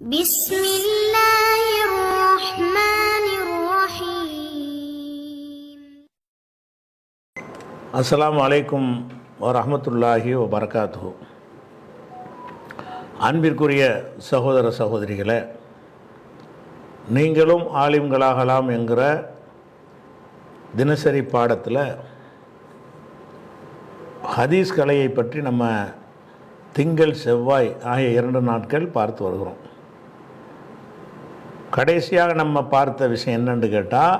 بسم الله الرحمن الرحيم. அஸ்ஸலாமு அலைக்கும் வரஹ்மத்துல்லாஹி வபரகாத்துஹு. அன்பிற்குரிய சகோதர சகோதரிகளே, நீங்களும் ஆலிம்களாகலாம் என்கிற தினசரி பாடத்தில் ஹதீஸ் கலையை பற்றி நம்ம திங்கள் செவ்வாய் ஆகிய 2 நாட்கள் பார்த்து வருகிறோம். கடைசியாக நம்ம பார்த்த விஷயம் என்னன்னு கேட்டால்,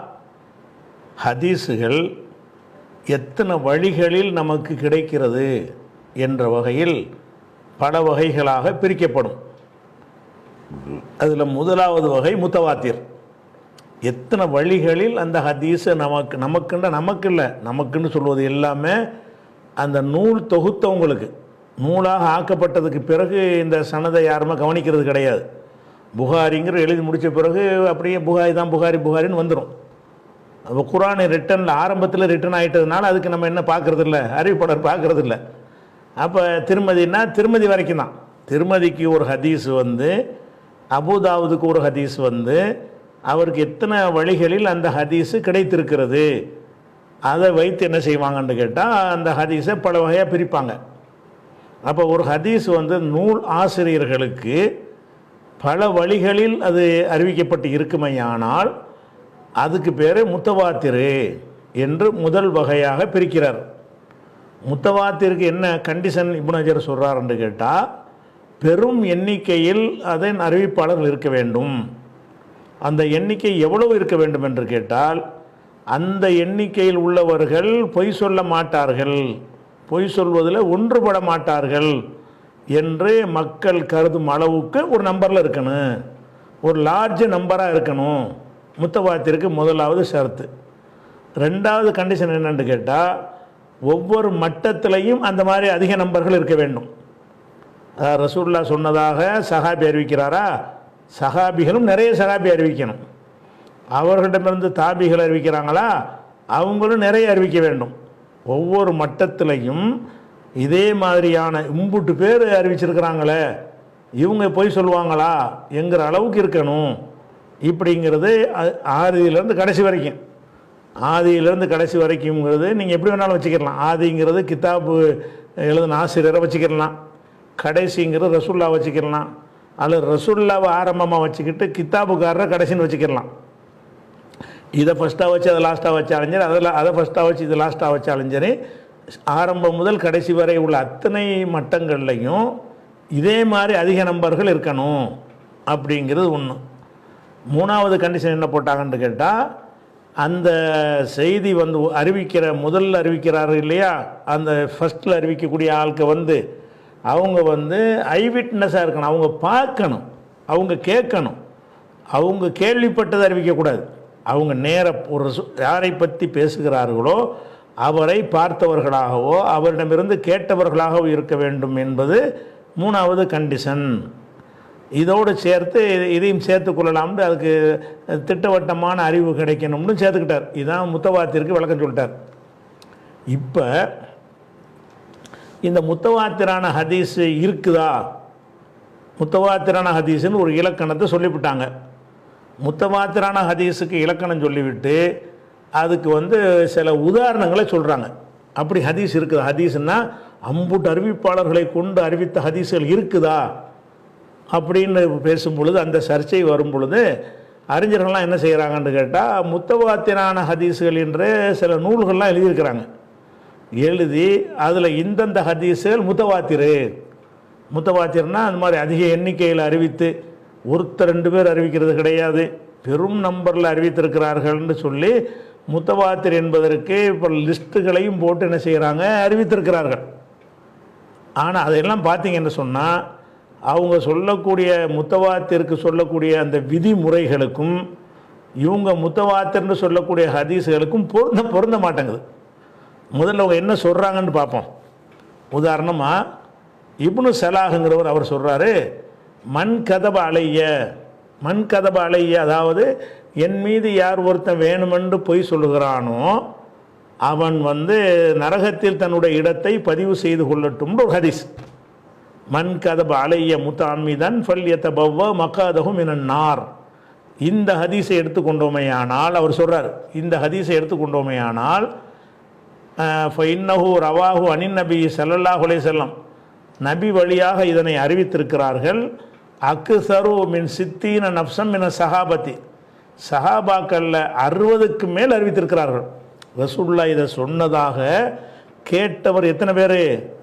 ஹதீஸுகள் எத்தனை வழிகளில் நமக்கு கிடைக்கிறது என்ற வகையில் பல வகைகளாக பிரிக்கப்படும். அதில் முதலாவது வகை முத்தவாத்திர். எத்தனை வழிகளில் அந்த ஹதீஸை நமக்குன்னு சொல்வது எல்லாமே அந்த நூல் தொகுத்தவங்களுக்கு, நூலாக ஆக்கப்பட்டதுக்கு பிறகு இந்த சனதை யாருமே கவனிக்கிறது கிடையாது. புகாரிங்கிற எழுதி முடித்த பிறகு அப்படியே புகாரின்னு வந்துடும். அப்போ குர்ஆன் ரிட்டனில் ஆரம்பத்தில் ரிட்டன் ஆகிட்டதுனால அதுக்கு நம்ம என்ன பார்க்குறதில்ல, அறிவிப்பாளர் பார்க்குறதில்ல. அப்போ திருமதினா திருமதி வரைக்கும் தான். திருமதிக்கு ஒரு ஹதீஸ் வந்து, அபூதாவுதுக்கு ஒரு ஹதீஸ் வந்து, அவருக்கு எத்தனை வழிகளில் அந்த ஹதீஸு கிடைத்திருக்கிறது அதை வைத்து என்ன செய்வாங்கன்னு கேட்டால் அந்த ஹதீஸை பல வகையாக பிரிப்பாங்க. அப்போ ஒரு ஹதீஸ் வந்து நூல் ஆசிரியர்களுக்கு பல வழிகளில் அது அறிவிக்கப்பட்டு இருக்குமையானால் அதுக்கு பேர் முத்தவாத்திரு என்று முதல் வகையாக பிரிக்கிறார். முத்தவாத்திற்கு என்ன கண்டிஷன் இப்னு ஹஜர் சொல்கிறாருன்னு கேட்டால், பெரும் எண்ணிக்கையில் அதன் அறிவிப்பாளர்கள் இருக்க வேண்டும். அந்த எண்ணிக்கை எவ்வளவு இருக்க வேண்டும் என்று கேட்டால், அந்த எண்ணிக்கையில் உள்ளவர்கள் பொய் சொல்ல மாட்டார்கள், பொய் சொல்வதில் ஒன்றுபட மாட்டார்கள் என்று மக்கள் கருதும் அளவுக்கு ஒரு நம்பரில் இருக்கணும், ஒரு லார்ஜ் நம்பராக இருக்கணும். முத்தவாத்திற்கு முதலாவது ஷரத்து. ரெண்டாவது கண்டிஷன் என்னன்னு கேட்டால், ஒவ்வொரு மட்டத்திலையும் அந்த மாதிரி அதிக நம்பர்கள் இருக்க வேண்டும். ரசூலுல்லாஹ் சொன்னதாக சஹாபி அறிவிக்கிறாரா, சஹாபிகளும் நிறைய சஹாபி அறிவிக்கணும். அவர்களிடமிருந்து தாபிகள் அறிவிக்கிறாங்களா, அவங்களும் நிறைய அறிவிக்க வேண்டும். ஒவ்வொரு மட்டத்திலையும் இதே மாதிரியான இம்புட்டு பேர் அறிவிச்சிருக்கிறாங்களே, இவங்க போய் சொல்லுவாங்களா என்கிற அளவுக்கு இருக்கணும். இப்படிங்கிறது ஆதியிலேருந்து கடைசி வரைக்கும், ஆதியிலேருந்து கடைசி வரைக்கும்ங்கிறது நீங்கள் எப்படி வேணாலும் வச்சுக்கிடலாம். ஆதிங்கிறது கித்தாபு எழுதின ஆசிரியரை வச்சுக்கிடலாம், கடைசிங்கிறது ரசூல்லா வச்சுக்கிடலாம், அல்லது ரசூல்லாவை ஆரம்பமாக வச்சுக்கிட்டு கித்தாபுக்காரரை கடைசின்னு வச்சுக்கிடலாம். இதை ஃபஸ்ட்டாக வச்சு அதை லாஸ்ட்டாக வச்சாலும் சரி, அதை ஃபஸ்ட்டாக வச்சு இதை லாஸ்ட்டாக வச்சாலும் சரி, ஆரம்பம் முதல் கடைசி வரை உள்ள அத்தனை மட்டங்கள்லையும் இதே மாதிரி அதிக நம்பர்கள் இருக்கணும் அப்படிங்கிறது ஒன்று. மூணாவது கண்டிஷன் என்ன போட்டாங்கன்னு கேட்டால், அந்த செய்தி வந்து முதல்ல அறிவிக்கிறாரு இல்லையா, அந்த ஃபஸ்ட்டில் அறிவிக்கக்கூடிய ஆளுக்கு வந்து அவங்க வந்து ஐவிட்னஸாக இருக்கணும். அவங்க பார்க்கணும், அவங்க கேட்கணும், அவங்க கேள்விப்பட்டதை அறிவிக்கக்கூடாது. அவங்க நேர ஒரு யாரை பற்றி பேசுகிறார்களோ அவரை பார்த்தவர்களாகவோ அவரிடமிருந்து கேட்டவர்களாகவோ இருக்க வேண்டும் என்பது மூணாவது கண்டிஷன். இதோடு சேர்த்து இதையும் சேர்த்து கொள்ளலாம்னு அதுக்கு திட்டவட்டமான அறிவு கிடைக்கணும்னு சேர்த்துக்கிட்டார். இதுதான் முத்தவாத்திற்கு விளக்கம் சொல்லிட்டார். இப்போ இந்த முத்தவாத்திரான ஹதீஸ் இருக்குதா, முத்தவாத்திரான ஹதீஸுன்னு ஒரு இலக்கணத்தை சொல்லிவிட்டாங்க. முத்தவாத்திரான ஹதீஸுக்கு இலக்கணம் சொல்லிவிட்டு அதுக்கு வந்து சில உதாரணங்களை சொல்கிறாங்க. அப்படி ஹதீஸ் இருக்குதா, ஹதீஸ்னால் அம்புட்டு அறிவிப்பாளர்களை கொண்டு அறிவித்த ஹதீஸ்கள் இருக்குதா அப்படின்னு பேசும் பொழுது, அந்த சர்ச்சை வரும் பொழுது அறிஞர்கள்லாம் என்ன செய்கிறாங்கன்னு கேட்டால், முத்தவாத்திரான ஹதீஸ்கள் என்று சில நூல்கள்லாம் எழுதியிருக்கிறாங்க. எழுதி அதில் இந்தந்த ஹதீஸுகள் முத்தவாத்திர்னால் அந்த மாதிரி அதிக எண்ணிக்கையில் அறிவித்து ஒருத்தர் 2 பேர் அறிவிக்கிறது கிடையாது, பெரும் நம்பரில் அறிவித்திருக்கிறார்கள்னு சொல்லி முத்தவாத்திர் என்பதற்கு இப்போ லிஸ்ட்டுகளையும் போட்டு என்ன செய்கிறாங்க, அறிவித்திருக்கிறார்கள். ஆனால் அதையெல்லாம் பார்த்தீங்கன்னு சொன்னால் அவங்க சொல்லக்கூடிய முத்தவாத்திற்கு சொல்லக்கூடிய அந்த விதிமுறைகளுக்கும் இவங்க முத்தவாத்திர்னு சொல்லக்கூடிய ஹதீஸுகளுக்கும் பொருந்த மாட்டேங்குது. முதல்ல அவங்க என்ன சொல்கிறாங்கன்னு பார்ப்போம். உதாரணமாக இப்னு சலாஹுங்கிறவர் அவர் சொல்கிறாரு, மண் கதப அலைய, அதாவது என் மீது யார் ஒருத்தன் வேணுமென்று பொய் சொல்லுகிறானோ அவன் வந்து நரகத்தில் தன்னுடைய இடத்தை பதிவு செய்து கொள்ளட்டும்னு ஒரு ஹதீஸ். மன் கதப அலைய முத்தஅம்மிதன் ஃபல்யதபவ்வ மகாதஹு மினன் நார். இந்த ஹதீஸை எடுத்துக்கொண்டோமேயானால் அவர் சொல்றார், இந்த ஹதீஸை எடுத்துக்கொண்டோமேயானால் ஃபஇன்னஹு ரவாஹு அனின் நபி ஸல்லல்லாஹு அலைஹி வஸல்லம், நபி வழியாக இதனை அறிவித்திருக்கிறார்கள். அக்ஸரு மின் சித்தீன நஃப்ஸம் மின சஹாபத்தி, சஹாபாக்கல்ல 60க்கு மேல் அறிவித்திருக்கிறார்கள். ரசூலுல்லாஹ் இதை சொன்னதாக கேட்டவர் எத்தனை பேர்?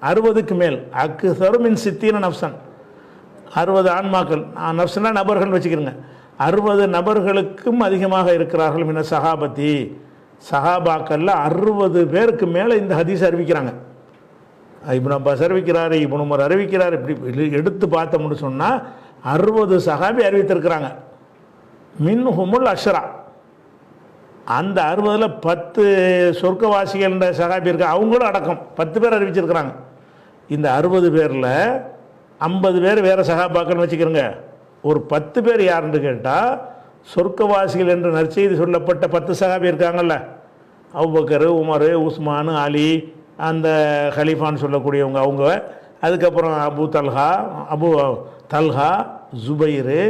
60க்கு மேல். அக்ஸரு மின் சித்தீன நஃப்ஸன், 60 ஆன்மாக்கள், நஃப்ஸ்னா நபர்கள் வச்சுக்கிறங்க, 60 நபர்களுக்கும் அதிகமாக இருக்கிறார்கள். மின சஹாபத்தி, சஹாபாக்கல்ல 60 பேருக்கு மேலே இந்த ஹதீஸ் அறிவிக்கிறாங்க. இப்னு அப்பாஸ் அறிவிக்கிறாரு, இப்னு உமர் அறிவிக்கிறார். இப்படி எடுத்து பார்த்தோம்னு சொன்னால் 60 சஹாபி அறிவித்திருக்கிறாங்க. மின்ஹுமுல் அஷ்ரா, அந்த 60ல் 10 சொர்க்கவாசிகள்ன்ற சஹாபி இருக்க, அவங்களும் அடக்கம் 10 பேர் அறிவிச்சிருக்கிறாங்க. இந்த 60 பேரில் 50 பேர் வேறு சஹாபாக்கள்னு வச்சுக்கிறோங்க. ஒரு 10 பேர் யாருன்னு கேட்டால் சொர்க்கவாசிகள் என்று நற்செய்தி சொல்லப்பட்ட 10 சஹாபி இருக்காங்கல்ல, அபூபக்கர், உமர், உஸ்மான், அலி, அந்த ஹலீஃபான்னு சொல்லக்கூடியவங்க அவங்க. அதுக்கப்புறம் அபு தல்ஹா, ஜுபைரு,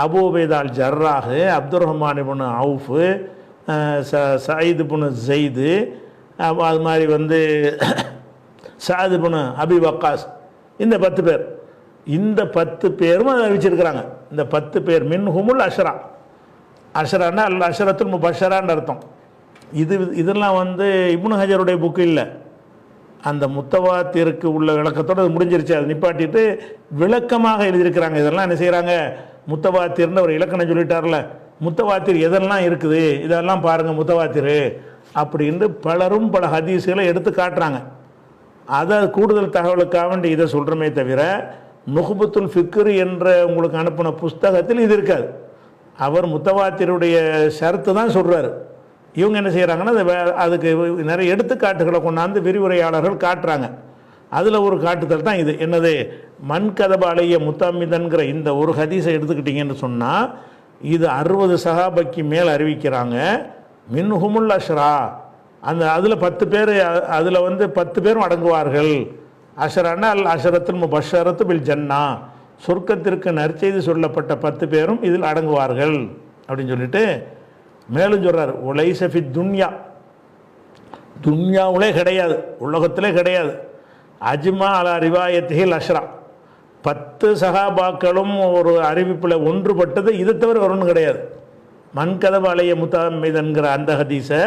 அபு உபைதா அல் ஜர்ராஹு, அப்துர் ரஹ்மான் இப்னு அவுஃபு, சயீத் இப்னு ஸைது, அது மாதிரி சாத் இப்னு அபி வக்காஸ், இந்த 10 பேர். இந்த 10 பேரும் அதை அறிவிச்சிருக்கிறாங்க. இந்த 10 பேர் மின்ஹுமுல் அஷ்ரா, அஷ்ரான்னா அல் அஷ்ரத்துல் முபஷ்ஷரான்னு அர்த்தம். இதெல்லாம் இப்னு ஹஜருடைய புக்கு இல்லை, அந்த முத்தவாத்திற்கு உள்ள விளக்கத்தோடு அது முடிஞ்சிருச்சு. அதை நிப்பாட்டிட்டு விளக்கமாக எழுதியிருக்கிறாங்க. இதெல்லாம் என்ன செய்கிறாங்க, முத்தவாத்திர்னு ஒரு இலக்கணம் சொல்லிட்டார்ல, முத்தவாத்திர் எதெல்லாம் இருக்குது இதெல்லாம் பாருங்கள் முத்தவாத்திர் அப்படின்னு பலரும் பல ஹதீஸுகளை எடுத்து காட்டுறாங்க. அதை கூடுதல் தகவலுக்காக வேண்டி இதை சொல்கிறோமே தவிர, நுஹ்பத்துல் ஃபிக்ர் என்ற உங்களுக்கு அனுப்பின புஸ்தகத்தில் இது இருக்காது. அவர் முத்தவாத்திருடைய ஷர்த்து தான் சொல்கிறார். இவங்க என்ன செய்கிறாங்கன்னா அதுக்கு நிறைய எடுத்துக்காட்டுகளை கொண்டாந்து விரிவுரையாளர்கள் காட்டுறாங்க. அதில் ஒரு காட்டுதல் தான் இது. என்னது, மன் கதப அலைய முத்தம்மிதன்கிற இந்த ஒரு ஹதீஸை எடுத்துக்கிட்டிங்கன்னு சொன்னால் இது 60 சஹாபைக்கு மேல் அறிவிக்கிறாங்க. மின்ஹுமுல் அஷ்ரா, அந்த அதில் 10 பேர், அதில் 10 பேரும் அடங்குவார்கள். அஷ்ரான்னா அல் அஷ்ரத்துல் முபஷ்ஷரத்து பில் ஜன்னா, சொர்க்கத்திற்கு நற்செய்தி சொல்லப்பட்ட 10 பேரும் இதில் அடங்குவார்கள் அப்படின்னு சொல்லிட்டு மேலும் சொல்கிறார். உலைசஃபி துன்யா, துன்யாவிலே கிடையாது, உலகத்திலே கிடையாது. அஜ்மா அலா ரிவாயத்திஹில் அஷ்ரா, 10 சஹாபாக்களும் ஒரு அறிவிப்பில் ஒன்றுபட்டது இதை தவிர ஒன்றும் கிடையாது. மன் கதப அலைய முத்தம்மிதன்கிற அந்த ஹதீஸை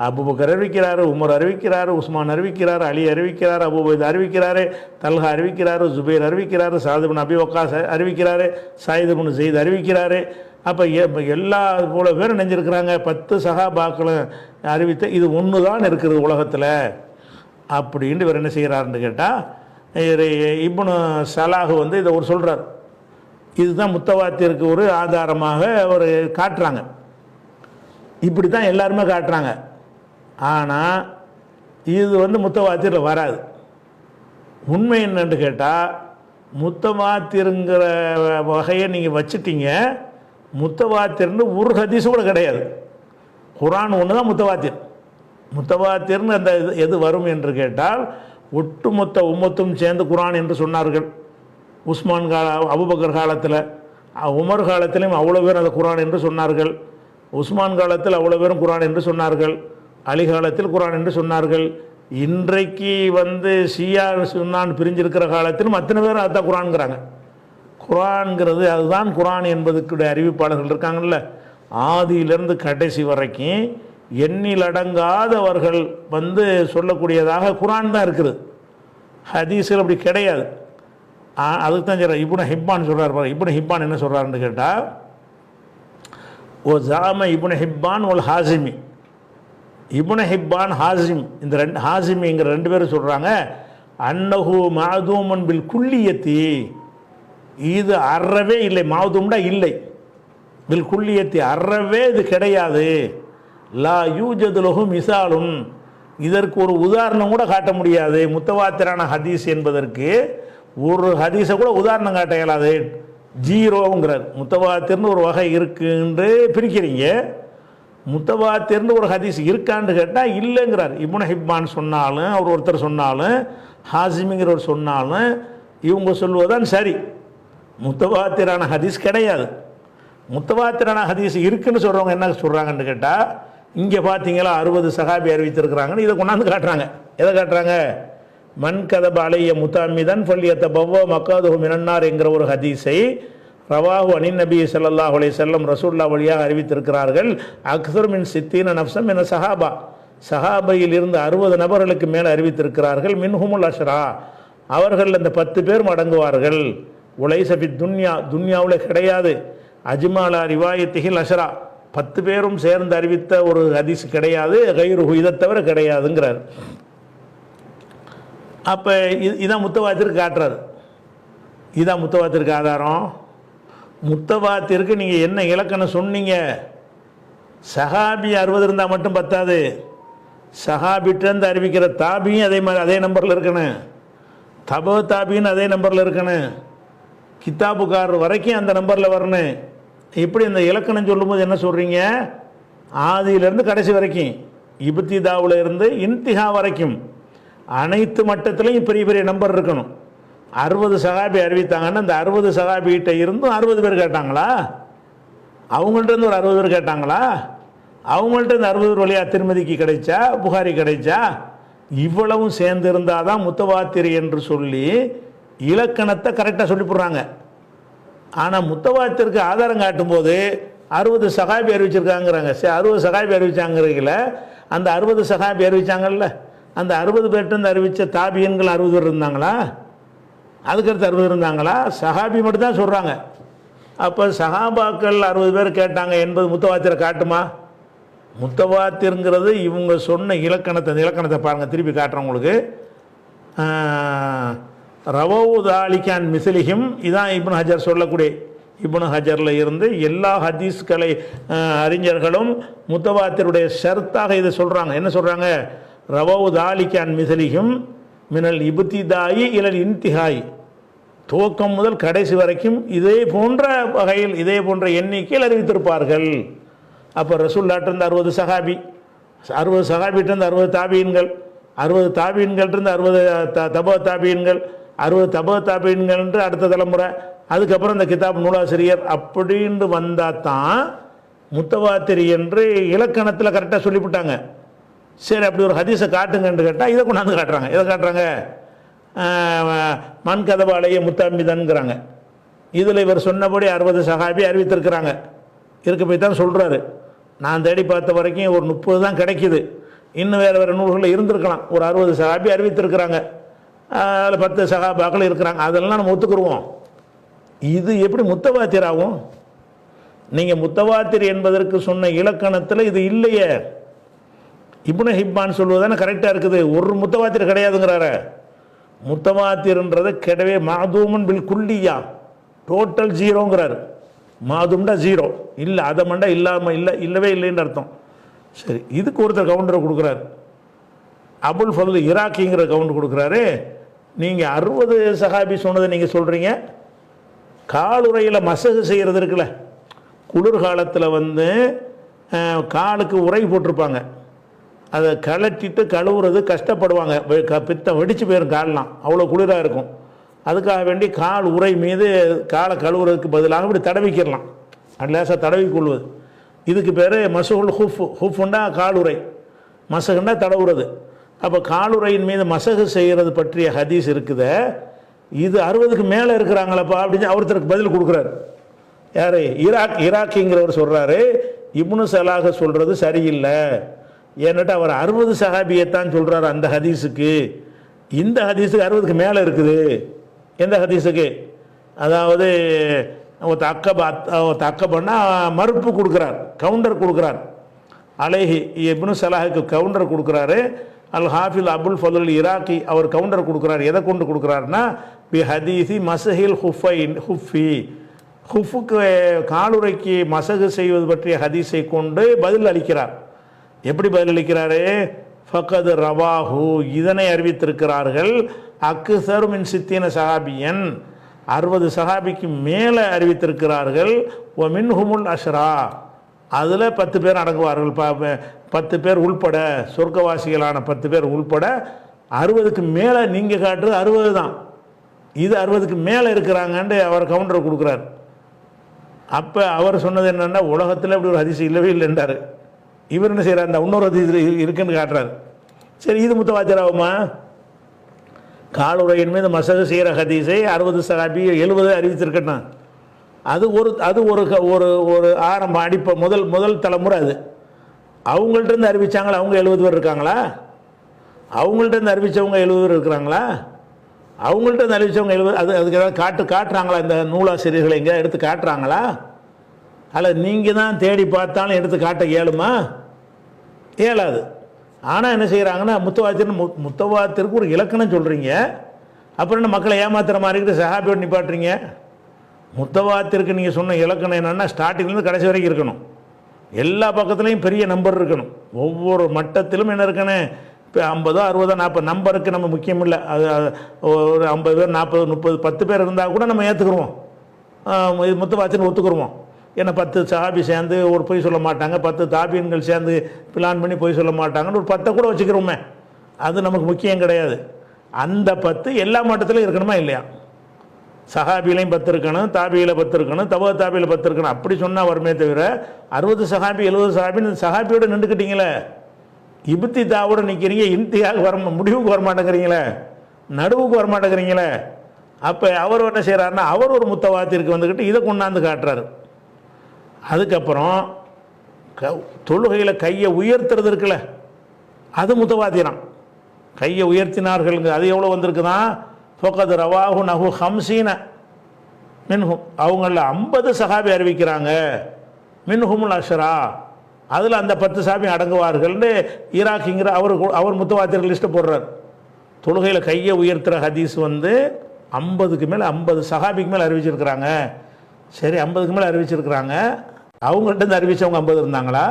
அபூபக்கர் அறிவிக்கிறாரு, உமர் அறிவிக்கிறாரு, உஸ்மான் அறிவிக்கிறார், அலி அறிவிக்கிறார், அபூ உபைதா அறிவிக்கிறாரு, தல்ஹா அறிவிக்கிறாரு, ஜுபைர் அறிவிக்கிறாரு, சாத் இப்னு அபி வக்காஸ் அறிவிக்கிறாரு, சயீத் இப்னு ஸைத் அறிவிக்கிறாரு. அப்போ எல்லா போல பேர் நினைஞ்சிருக்கிறாங்க. 10 சஹாபாக்களும் அறிவித்த இது ஒன்று தான் இருக்குது உலகத்தில் அப்படின்ட்டு இவர் என்ன செய்கிறாருன்னு கேட்டால், இப்னு சலாஹ் இதை ஒரு சொல்கிறார். இதுதான் முத்தவாத்திற்கு ஒரு ஆதாரமாக அவர் காட்டுறாங்க. இப்படி தான் எல்லாருமே காட்டுறாங்க. ஆனால் இது முத்தவாத்திரில் வராது. உண்மை என்னன்னு கேட்டால், முத்தவாத்திருங்கிற வகையை நீங்கள் வச்சுட்டீங்க, முத்தவாத்திர்னு ஒரு ஹதீஸு கூட கிடையாது. குர்ஆன் ஒன்று தான் முத்தவாத்திர். முத்தவாத்திர்னு அந்த எது வரும் என்று கேட்டால், ஒட்டுமொத்த உம்மத்தும் சேர்ந்து குர்ஆன் என்று சொன்னார்கள். உஸ்மான் அபூபக்கர் காலத்தில், உமர் காலத்திலையும் அவ்வளோ பேர் அந்த குர்ஆன் என்று சொன்னார்கள். உஸ்மான் காலத்தில் அவ்வளோ பேரும் குர்ஆன் என்று சொன்னார்கள். அலி காலத்தில் குர்ஆன் என்று சொன்னார்கள். இன்றைக்கு ஷியா சுன்னான் பிரிஞ்சிருக்கிற காலத்திலும் அத்தனை பேரும் அதுதான் குர்ஆன்ங்கிறாங்க. குர்ஆன்ங்கிறது அதுதான் குர்ஆன் என்பதுக்குடைய அறிவிப்பாளர்கள் இருக்காங்கல்ல, ஆதியிலிருந்து கடைசி வரைக்கும் எண்ணிலடங்காதவர்கள் சொல்லக்கூடியதாக குர்ஆன் தான் இருக்குது. ஹதீஸில் அப்படி கிடையாது. அதுக்கு தான் சொல்கிறார். இப்னு ஹிப்பான் சொல்கிறார் பாரு. இப்னு ஹிப்பான் என்ன சொல்கிறாருன்னு கேட்டால், ஓ ஜாம இப்னு ஹிப்பான் ஒல் ஹாசிமி, இப்னு ஹிப்பான் ஹாசிம், இந்த ஹாசிமிங்கிற 2 பேரும் சொல்கிறாங்க, அன்னஹு மாதூமன் பில் குல்லியத்தி, இது அறவே இல்லை. மாதூம்டா இல்லை, பில் குல்லியத்தி அறவே இது கிடையாது. லா யூஜது லஹு மிசாலும், இதற்கு ஒரு உதாரணம் கூட காட்ட முடியாது. முத்தவாத்திரான ஹதீஸ் என்பதற்கு ஒரு ஹதீஸை கூட உதாரணம் காட்ட இயலாது. ஜீரோங்கிறார். முத்தவாத்திர்னு ஒரு வகை இருக்குன்னு பிரிக்கிறீங்க, முத்தவாத்திர்னு ஒரு ஹதீஸ் இருக்கான்னு கேட்டால் இல்லைங்கிறார். இப்னு ஹிப்பான் சொன்னாலும், அவர் ஒருத்தர் சொன்னாலும், ஹாசிமிங்கிறவர் சொன்னாலும், இவங்க சொல்வதுதான் சரி. முத்தவாத்திரான ஹதீஸ் கிடையாது. முத்தவாத்திரான ஹதீஸ் இருக்குன்னு சொல்கிறவங்க என்ன சொல்கிறாங்கன்னு கேட்டால், இங்கே பார்த்தீங்களா 60 சஹாபி அறிவித்திருக்கிறாங்கன்னு இதை கொண்டாந்து காட்டுறாங்க. எதை காட்டுறாங்க? மன் கதப அலைய முத்தாமிதன் ஃபல்யத்த பவ்வ மக்காதுஹு மினன்னார் என்கிற ஒரு ஹதீஸை ரவாஹு அனின் நபி ஸல்லல்லாஹு அலைஹி வஸல்லம் ரசூல்லா வழியாக அறிவித்திருக்கிறார்கள். அக்ஸர் மின் சித்தீன நஃப்ஸம் மின சஹாபா, சஹாபையில் இருந்து 60 நபர்களுக்கு மேலே அறிவித்திருக்கிறார்கள். மின்ஹுமுல் அஷ்ரா, அவர்கள் அந்த 10 பேர் அடங்குவார்கள். உலைசபி துன்யா, துன்யாவில் கிடையாது. அஜ்மாலா ரிவாயத்திகில் அஷ்ரா, 10 பேரும் சேர்ந்து அறிவித்த ஒரு ஹதீஸ் கிடையாது. கைருஹு, இதை தவிர கிடையாதுங்கிறார். அப்போ இதான் முத்தவாத்திற்கு காட்டுறாரு. இதான் முத்தவாத்திற்கு ஆதாரம். முத்தவாத்திற்கு நீங்கள் என்ன இலக்கணம் சொன்னீங்க? சஹாபி 60 இருந்தால் மட்டும் பத்தாது, சஹாபிட்டேருந்து அறிவிக்கிற தாபியும் அதே மாதிரி அதே நம்பரில் இருக்கணும், தபோ தாபின்னு அதே நம்பரில் இருக்கணும், கித்தாபுக்காரர் வரைக்கும் அந்த நம்பரில் வரணும். இப்படி இந்த இலக்கணம் சொல்லும்போது என்ன சொல்கிறீங்க? ஆதியிலேருந்து கடைசி வரைக்கும், இப்திதாவில் இருந்து இன்திஹா வரைக்கும் அனைத்து மட்டத்திலையும் பெரிய பெரிய நம்பர் இருக்கணும். 60 சஹாபி அறிவித்தாங்கன்னா அந்த 60 சஹாபிகிட்ட இருந்தும் 60 பேர் கேட்டாங்களா? அவங்கள்ட்ட இருந்து ஒரு 60 பேர் கேட்டாங்களா? அவங்கள்ட்ட இந்த 60 பேர் வழியாக திருமதிக்கு கிடைச்சா, புகாரி கிடைச்சா? இவ்வளவும் சேர்ந்து இருந்தால் தான் முத்தவாத்திர் என்று சொல்லி இலக்கணத்தை கரெக்டாக சொல்லி போடுறாங்க. ஆனால் முத்தவாத்திற்கு ஆதாரம் காட்டும்போது 60 சஹாபி அறிவிச்சிருக்காங்கிறாங்க. சரி, 60 சஹாபி அறிவிச்சாங்கிறீங்கள, அந்த 60 சஹாபி அறிவிச்சாங்கல்ல, அந்த 60 பேர்ட்டு அறிவித்த தாபியன்கள் 60 பேர் இருந்தாங்களா? அதுக்கடுத்து 60 இருந்தாங்களா? சஹாபி மட்டும் தான் சொல்கிறாங்க. அப்போ சஹாபாக்கள் 60 பேர் கேட்டாங்க என்பது முத்தவாத்திரை காட்டுமா? முத்தவாத்திருங்கிறது இவங்க சொன்ன இலக்கணத்தை, அந்த இலக்கணத்தை பாருங்கள், திருப்பி காட்டுறேன் உங்களுக்கு. ரவவுதாலிகான் மிசிலிஹிம், இதான் இப்னு ஹஜர் சொல்லக்கூடிய, இப்னு ஹஜரில் இருந்து எல்லா ஹதீஸ்களை அறிஞர்களும் முத்தவாத்திருடைய ஷர்த்தாக இதை சொல்கிறாங்க. என்ன சொல்கிறாங்க? ரவவுதாலிகான் மிசிலிஹிம் மினல் இப்திதாயி இலல் இன்திஹாய், துவக்கம் முதல் கடைசி வரைக்கும் இதே போன்ற வகையில் இதே போன்ற எண்ணிக்கையில் அறிவித்திருப்பார்கள். அப்போ ரசூல்லாட்டிருந்து 60 சஹாபி, 60 சஹாபிட்டிருந்து 60 தாபீன்கள், 60 தாபீன்கள்ட்டிருந்து 60 தபோ தாபீன்கள், 60 தபோ தாபீன்கள் என்று அடுத்த தலைமுறை, அதுக்கப்புறம் இந்த கிதாப் நூலாசிரியர் அப்படின்னு வந்தால் தான் முத்தவாத்திரி என்று இலக்கணத்தில் கரெக்டாக சொல்லிவிட்டாங்க. சரி, அப்படி ஒரு ஹதீஸை காட்டுங்கன்னு கேட்டால் இதை கொண்டாந்து காட்டுறாங்க. எதை காட்டுறாங்க? மன் கதப அலைய முத்தாமிதன்கிறாங்க. இதில் இவர் சொன்னபடி 60 சஹாபி அறிவித்திருக்கிறாங்க. இருக்க போய் தான் சொல்கிறாரு. நான் தேடி பார்த்த வரைக்கும் ஒரு 30 தான் கிடைக்கிது. இன்னும் வேறு வேறு நூல்களில் இருந்திருக்கலாம். ஒரு 60 சஹாபி அறிவித்திருக்கிறாங்க, அதில் 10 சஹாபாக்கள் இருக்கிறாங்க. அதெல்லாம் நம்ம ஒத்துக்குருவோம். இது எப்படி முத்தவாத்திர் ஆகும்? நீங்கள் முத்தவாத்திர் என்பதற்கு சொன்ன இலக்கணத்தில் இது இல்லையே. இப்னு ஹிப்பான் சொல்வதானே கரெக்டாக இருக்குது. ஒரு முத்தவாத்திர் கிடையாதுங்கிறாரு. முத்தவாத்திர்ன்றது கிடையவே மாதூமன் பில் குல்லியா, டோட்டல் ஜீரோங்கிறாரு. மாதும்டா ஜீரோ, இல்லை அதை மண்டா இல்லாமல் இல்லை, இல்லவே இல்லைன்னு அர்த்தம். சரி, இதுக்கு ஒருத்தர் கவுண்டரை கொடுக்குறாரு. அபுல் ஃபதுல் இராக்கிங்கிற கவுண்டர் கொடுக்குறாரு. நீங்கள் 60 சஹாபி சொன்னதை நீங்கள் சொல்கிறீங்க. காலுறையில் மசகு செய்கிறது இருக்குல்ல, குளிர்காலத்தில் காலுக்கு உரை போட்டிருப்பாங்க, அதை கலட்டிட்டு கழுவுறது கஷ்டப்படுவாங்க, பித்தம் வெடிச்சு போயிடும் காலெலாம், அவ்வளோ குளிராக இருக்கும். அதுக்காக வேண்டி கால் உரை மீது காலை கழுவுறதுக்கு பதிலாக இப்படி தடவிக்கிடலாம், அது லேசாக தடவி கொள்வது. இதுக்கு பேர் மசகுல் ஹுஃப். ஹுஃப்னா காலுரை, மசகுன்னா தடவுறது. அப்போ காலுரையின் மீது மசகு செய்கிறது பற்றிய ஹதீஸ் இருக்குதே, இது 60க்கு மேலே இருக்கிறாங்களப்பா அப்படின்னு ஒருத்தருக்கு பதில் கொடுக்குறாரு. யார்? இராக்கிங்கிறவர் சொல்கிறாரு, இப்னு சலாஹ் சொல்கிறது சரியில்லை. ஏன்னுட்டு அவர் 60 சஹாபியைத்தான் சொல்கிறார் அந்த ஹதீஸுக்கு. இந்த ஹதீஸுக்கு 60க்கு மேலே இருக்குது. எந்த ஹதீஸுக்கு? அதாவது தக்கபன்னா மறுப்பு கொடுக்குறார், கவுண்டர் கொடுக்குறார். அலைஹி இப்னு சலாஹுக்கு கவுண்டர் கொடுக்குறாரு. அல் ஹாஃபில் அபுல் ஃபதுல் இராக்கி அவர் கவுண்டர் கொடுக்குறார். எதை கொண்டு கொடுக்குறாருன்னா, பி ஹதீஸி மசஹில் ஹுஃபி, ஹுஃபுக்கு காலுரைக்கு மசகு செய்வது பற்றிய ஹதீஸை கொண்டு பதில் அளிக்கிறார். எப்படி பதில் அளிக்கிறாரு? ஃபக்கது ரவாஹு, இதனை அறிவித்திருக்கிறார்கள். அக்ஸர் மின் சித்தீன சஹாபியன், 60 சஹாபிக்கு மேலே அறிவித்திருக்கிறார்கள். ஒ மின்ஹுமுல் அஷ்ரா, அதில் 10 பேர் அடங்குவார்கள். 10 பேர் உள்பட, சொர்க்கவாசிகளான 10 பேர் உள்பட 60க்கு மேலே நீங்கள் காட்டுறது 60 தான். இது 60க்கு மேலே இருக்கிறாங்கன்ட்டு அவர் கவுண்டர் கொடுக்குறாரு. அப்போ அவர் சொன்னது என்னென்னா, உலகத்தில் இப்படி ஒரு ஹதீஸ் இல்லவே இல்லைன்றார். இவர் என்ன செய்கிறார், அந்த இன்னொரு ஹதீஸ் இருக்குன்னு காட்டுறாரு. சரி, இது முத்தவாத்திர் ஆகுமா? காலுரையின் மீது மசகு செய்கிற ஹதீஸை 60 சஹாபி 70 அறிவித்திருக்கட்டும். அது ஒரு ஒரு ஒரு ஆரம்ப முதல் தலைமுறை. அது அவங்கள்ட்ட இருந்து அறிவிச்சாங்களா? அவங்க 70 பேர் இருக்காங்களா? அவங்கள்ட்ட இருந்து அறிவித்தவங்க 70 பேர் இருக்கிறாங்களா? அவங்கள்ட்ட இருந்து அறிவித்தவங்க 70, அதுக்கு ஏதாவது காட்டுறாங்களா? இந்த நூலாசிரியர்களை எங்கேயா எடுத்து காட்டுறாங்களா? அல்ல நீங்கள் தான் தேடி பார்த்தாலும் எடுத்து காட்ட இயலுமா? இயலாது. ஆனால் என்ன செய்கிறாங்கன்னா, முத்தவாத்திற்கு ஒரு இலக்கணம் சொல்கிறீங்க, அப்புறம் என்ன மக்களை ஏமாத்துற மாதிரி சஹாபியோடு நிப்பாட்டுறீங்க. முத்தவாத்திற்கு நீங்கள் சொன்ன இலக்கணம் என்னென்னா, ஸ்டார்டிங்லேருந்து கடைசி வரைக்கும் இருக்கணும். எல்லா பக்கத்துலேயும் பெரிய நம்பர் இருக்கணும். ஒவ்வொரு மட்டத்திலும் என்ன இருக்கணும், இப்போ 50 60 40 நம்பருக்கு நம்ம முக்கியம் இல்லை. அது ஒரு 50 பேர் 40 30 10 பேர் இருந்தால் கூட நம்ம ஏற்றுக்குருவோம். இது முத்தவாத்தின்னு ஒத்துக்குருவோம். ஏன்னா 10 சஹாபி சேர்ந்து ஒரு பொய் சொல்ல மாட்டாங்க, 10 தாபீன்கள் சேர்ந்து பிளான் பண்ணி பொய் சொல்ல மாட்டாங்கன்னு ஒரு 10 கூட வச்சுக்கிறோமே. அது நமக்கு முக்கியம் கிடையாது. அந்த 10 எல்லா மட்டத்திலும் இருக்கணுமா இல்லையா? சஹாபிலையும் 10 இருக்கணும், தாபியில் 10 இருக்கணும், தாபியில் 10 இருக்கணும். அப்படி சொன்னால் வருமே தவிர 60 சஹாபி 70 சஹாபின்னு சஹாபியோடு நின்றுக்கிட்டீங்களே, இபுத்தி தாவோடு நிற்கிறீங்க, இன்தியாக முடிவுக்கு வரமாட்டேங்கிறீங்களே, நடுவுக்கு வரமாட்டேங்கிறீங்களே. அப்போ அவர் என்ன செய்கிறாருன்னா, அவர் ஒரு முத்தவாத்திற்கு வந்துக்கிட்டு இதை கொண்டாந்து காட்டுறாரு. அதுக்கப்புறம் தொழுகையில் கையை உயர்த்துறது இருக்குல்ல, அது முத்தவாத்திரம். கையை உயர்த்தினார்கள், அது எவ்வளோ வந்திருக்குதான், ஃபொகத் ரவாஹு நஹு ஹம்சீன மின்ஹும், அவங்களில் 50 சஹாபி அறிவிக்கிறாங்க. மின்ஹுமுல் அஷ்ரா, அதில் அந்த 10 சஹாபி அடங்குவார்கள்னு ஈராக்கிங்கிற அவர் முத்தவாத்திர லிஸ்ட்டை போடுறார். தொழுகையில் கையை உயர்த்துகிற ஹதீஸ் 50க்கு மேலே 50 சஹாபிக்கு மேலே அறிவிச்சிருக்கிறாங்க. சரி, 50க்கு மேலே அறிவிச்சிருக்கிறாங்க. அவங்கள்ட்ட அறிவித்தவங்க 50 இருந்தாங்களா?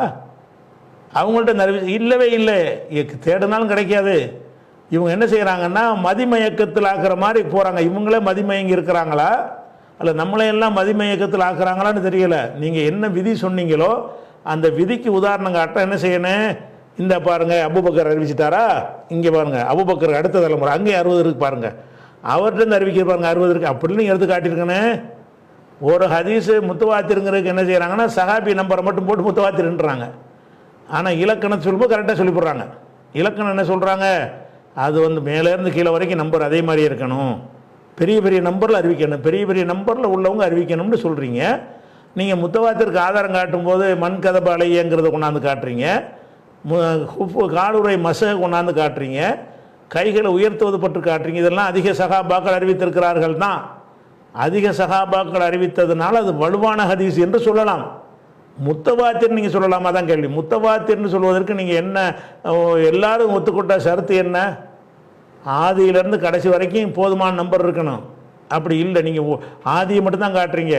அவங்கள்ட்ட இல்லவே இல்லை. தேடினாலும் கிடைக்காது. இவங்க என்ன செய்கிறாங்கன்னா, மதிமயக்கத்தில் ஆக்குற மாதிரி போகிறாங்க. இவங்களே மதிமயங்கி இருக்கிறாங்களா, அல்ல நம்மளையெல்லாம் மதிமயக்கத்தில் ஆக்குறாங்களான்னு தெரியல. நீங்கள் என்ன விதி சொன்னீங்களோ அந்த விதிக்கு உதாரணம் காட்ட என்ன செய்யணும், இந்த பாருங்கள் அபூபக்கர் அறிவிச்சிட்டாரா, இங்கே பாருங்கள் அபூபக்கர் அடுத்த தலைமுறை அங்கே 60 இருக்கு பாருங்கள், அவர்கிட்ட அறிவிக்கிற பாருங்கள் 60 இருக்குது அப்படின்னு எடுத்து காட்டியிருக்கேனே. ஒரு ஹதீஸு முத்தவாத்திருங்கிறதுக்கு என்ன செய்கிறாங்கன்னா, சஹாபி நம்பரை மட்டும் போட்டு முத்தவாத்திருன்றாங்க. ஆனால் இலக்கணம் சொல்லும்போது கரெக்டாக சொல்லி போடுறாங்க. இலக்கணம் என்ன சொல்கிறாங்க, அது மேலேருந்து கீழே வரைக்கும் நம்பர் அதே மாதிரி இருக்கணும், பெரிய பெரிய நம்பரில் அறிவிக்கணும், பெரிய பெரிய நம்பரில் உள்ளவங்க அறிவிக்கணும்னு சொல்கிறீங்க. நீங்கள் முத்தவாத்திற்கு ஆதாரம் காட்டும்போது மண் கதபாலையங்கிறத கொண்டாந்து காட்டுறீங்க, காலுரை மசக கொண்டாந்து காட்டுறீங்க, கைகளை உயர்த்துவது பற்றி காட்டுறீங்க. இதெல்லாம் அதிக சஹாபாக்கள் அறிவித்திருக்கிறார்கள் தான். அதிக சஹாபாக்கள் அறிவித்ததுனால அது வலுவான ஹதீஸ் என்று சொல்லலாம். முத்தவாத்திர் நீங்கள் சொல்லலாமா தான் கேள்வி. முத்தவாத்திர்னு சொல்வதற்கு நீங்கள் என்ன, எல்லாரும் ஒத்துக்கொண்ட ஷரத்து என்ன, ஆதியிலேருந்து கடைசி வரைக்கும் போதுமான நம்பர் இருக்கணும். அப்படி இல்லை, நீங்கள் ஆதியை மட்டும்தான் காட்டுறீங்க,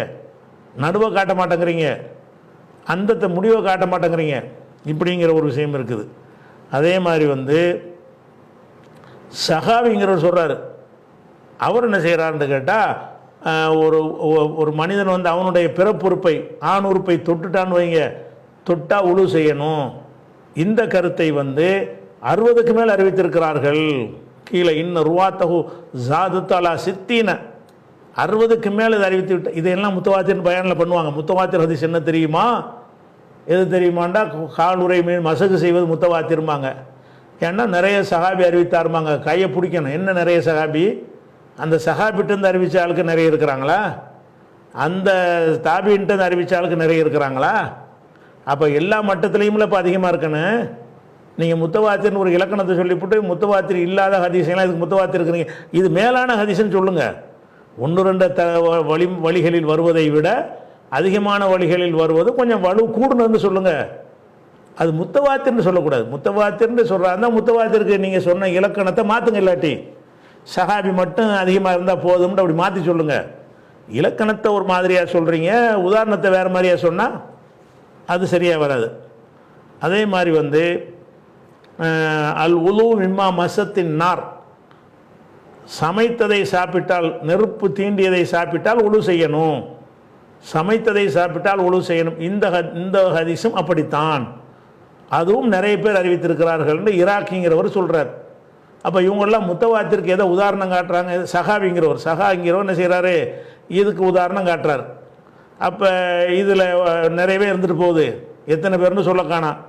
நடுவை காட்ட மாட்டேங்கிறீங்க, அந்த முடிவை காட்ட மாட்டேங்கிறீங்க. இப்படிங்கிற ஒரு விஷயம் இருக்குது. அதே மாதிரி சஹாபிங்கிறவர் சொல்கிறார். அவர் என்ன செய்கிறாருன்னு கேட்டால், ஒரு மனிதன் அவனுடைய பிறப்புறுப்பை ஆண் உறுப்பை தொட்டுட்டான்னு வைங்க, தொட்டால் உழு செய்யணும். இந்த கருத்தை 60க்கு மேல் அறிவித்திருக்கிறார்கள். கீழே இன்ன ருவாத்தகு ஜாதுத்தாலா சித்தின, 60க்கு மேல் இதை அறிவித்து விட்டு, இதையெல்லாம் முத்தவாத்திரன் பயானில் பண்ணுவாங்க. முத்தவாத்திர ஹதீஸ் என்ன தெரியுமா, எது தெரியுமாண்டா, காலுரை மீன் மசகு செய்வது முத்தவாத்திருமாங்க. ஏன்னா நிறைய சஹாபி அறிவித்தாருமாங்க. கையை பிடிக்கணும். என்ன நிறைய சஹாபி, அந்த சஹாபிட்டு அறிவித்த ஆளுக்கு நிறைய இருக்கிறாங்களா, அந்த தாபின்ட்டு அறிவித்த ஆளுக்கு நிறைய இருக்கிறாங்களா? அப்போ எல்லா மட்டத்துலேயும்ல இப்போ அதிகமாக இருக்கணும். நீங்கள் முத்தவாத்திர்னு ஒரு இலக்கணத்தை சொல்லிவிட்டு முத்தவாத்திர் இல்லாத ஹதீஸெல்லாம் இதுக்கு முத்தவாத்திர் இருக்கிறீங்க. இது மேலான ஹதீஸ்ன்னு சொல்லுங்கள். 1-2 வழிகளில் வருவதை விட அதிகமான வழிகளில் வருவது கொஞ்சம் வலு கூடுன்னு சொல்லுங்கள். அது முத்தவாத்திர்னு சொல்லக்கூடாது. முத்தவாத்திர்னு சொல்கிறாங்க, முத்தவாத்திற்கு நீங்கள் சொன்ன இலக்கணத்தை மாற்றுங்க. இல்லாட்டி சஹாபி மட்டும் அதிகமாக இருந்தால் போதும்னு அப்படி மாற்றி சொல்லுங்கள். இலக்கணத்தை ஒரு மாதிரியாக சொல்கிறீங்க, உதாரணத்தை வேறு மாதிரியாக சொன்னால் அது சரியாக வராது. அதே மாதிரி அல் உலு மிம்மா மசத்தின் நார், சமைத்ததை சாப்பிட்டால், நெருப்பு தீண்டியதை சாப்பிட்டால் உழு செய்யணும், சமைத்ததை சாப்பிட்டால் உழு செய்யணும். இந்த ஹதீஸும் அப்படித்தான், அதுவும் நிறைய பேர் அறிவித்திருக்கிறார்கள் ஈராக்கிங்கிறவர் சொல்கிறார். அப்போ இவங்கெல்லாம் முத்தவாத்திற்கு எதை உதாரணம் காட்டுறாங்க? சஹாபிங்கிறவர் என்ன செய்கிறாரு? இதுக்கு உதாரணம் காட்டுறாரு. அப்போ இதில் நிறையவே இருந்துட்டு போகுது. எத்தனை பேர்னு சொல்ல காணாம்.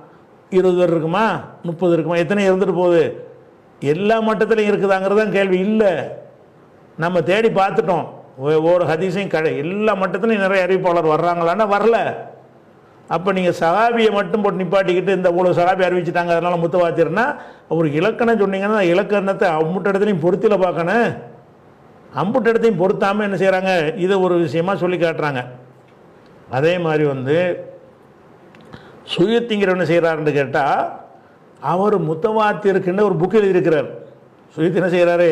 20 பேர் இருக்குமா, 30 இருக்குமா, எத்தனை இருந்துட்டு போகுது? எல்லா மட்டத்திலையும் இருக்குதாங்கிறதான் கேள்வி. இல்லை, நம்ம தேடி பார்த்துட்டோம். ஒவ்வொரு ஹதீஸையும் எல்லா மட்டத்திலையும் நிறைய அறிவிப்பாளர் வர்றாங்களான்னா வரல. அப்போ நீங்கள் சஹாபியை மட்டும் போட்டு நிப்பாட்டிக்கிட்டு இந்த இவ்வளோ சஹாபி அறிவிச்சிட்டாங்க அதனால் முத்தவாத்திரன்னா ஒரு இலக்கணம் சொன்னீங்கன்னா இலக்கணத்தை அம்புட்ட இடத்துலையும் பொருத்தியில் பார்க்கணும். அம்புட்ட இடத்தையும் பொருத்தாமல் என்ன செய்கிறாங்க? இதை ஒரு விஷயமாக சொல்லி காட்டுறாங்க. அதே மாதிரி சுயத்திங்கிற என்ன செய்கிறாருன்னு கேட்டால், அவர் முத்தவாத்திருக்குன்னு ஒரு புக் எழுதியிருக்கிறார். சுயத்தி என்ன செய்கிறாரு?